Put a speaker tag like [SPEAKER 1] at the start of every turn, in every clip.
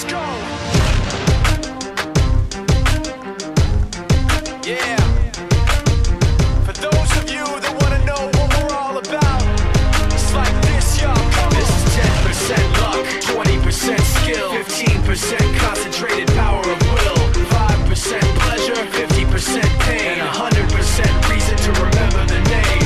[SPEAKER 1] go. Yeah. For those of you that want to know what we're all about, it's like this, y'all. This is 10% luck, 20% skill, 15% concentrated power of will, 5% pleasure, 50% pain, and 100% reason to remember the name.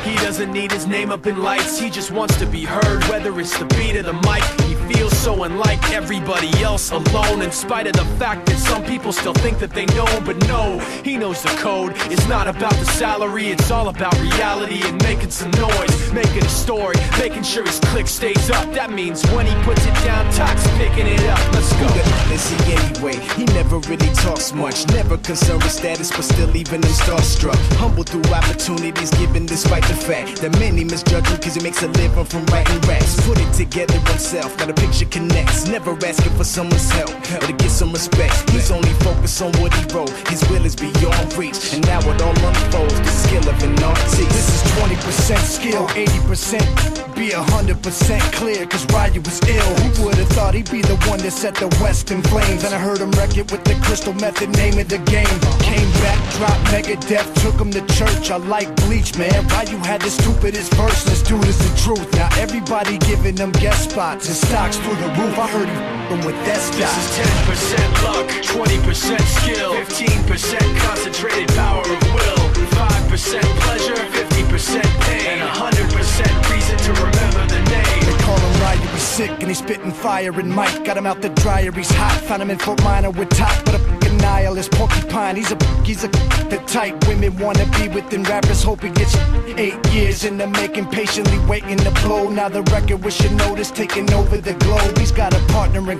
[SPEAKER 1] He doesn't need his name up in lights, he just wants to be heard, whether it's the beat of the mic. He feels so unlike everybody else, alone, in spite of the fact that some people still think that they know. But no, he knows the code. It's not about the salary, it's all about reality and making some noise, making a story, making sure his click stays up. That means when he puts it down, Tox picking it up. Let's go.
[SPEAKER 2] Who is he anyway? He never really talks much, never concerned with status, but still leaving them starstruck. Humble through opportunities given despite the fact that many misjudge him cause he makes a living from writing raps. Put it together himself, got a picture connects, never asking for someone's help or to get some respect. He's only focused on what he wrote, his will is beyond reach, and now it all unfolds, the skill of an artist.
[SPEAKER 3] This is 20% skill, 80% be 100% clear, cause Ryu was ill. Who would've thought he'd be the one that set the West in flames? And I heard him wreck it with the Crystal Method, name of the game. Came back, dropped Megadeth, took him to church. I like Bleach, man. Ryu had the stupidest verse, this dude is the truth. Now everybody giving them guest spots and stocks through the roof. I heard he f***ing with that stock.
[SPEAKER 1] This is 10% luck, 20% skill, 15% concentrated power of will, 5% pleasure, 50% pain, and 100% reason to remember the name.
[SPEAKER 3] They call him Ryu, he's sick and he's spitting fire. And Mike got him out the dryer, he's hot. Found him in Fort Minor with top, but a f***ing nihilist porcupine. He's the type women wanna be with, and rappers hope he gets 8 years in the making, patiently waiting to blow. Now the record with your notice taking over the globe. He's got a partner in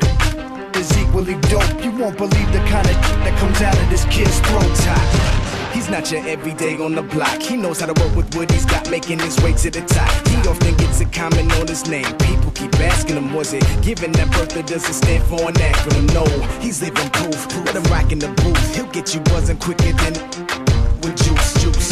[SPEAKER 3] is equally dope. You won't believe the kind of that comes out of this kid's throat.
[SPEAKER 2] He's not your everyday on the block. He knows how to work with what he's got, making his way to the top. He often gets a comment on his name. People keep asking him, was it given that birth that doesn't stand for an acronym? No, he's living proof. Let him rock in the booth. He'll get you buzzing quicker than with juice.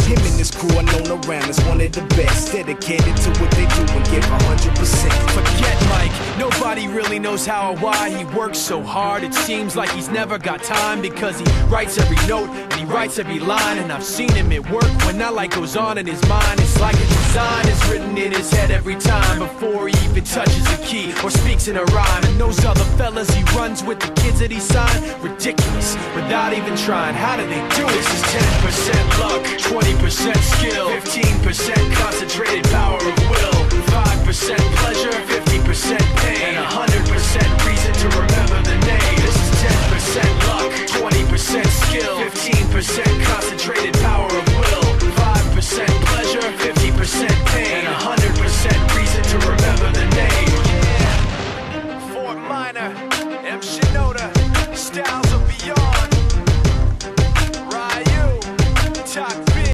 [SPEAKER 2] Him and his crew are known around as one of the best, dedicated to what they do and give 100%.
[SPEAKER 1] Forget Mike, nobody really knows how or why he works so hard. It seems like he's never got time, because he writes every note and he writes every line. And I've seen him at work when that light goes on in his mind. It's like a design is written in his head every time, before he even touches a key or speaks in a rhyme. And those other fellas he runs with, the kids that he signed, ridiculous, without even trying. How do they do it? This is 10% luck, 20% skill, 15% concentrated power of will, 5%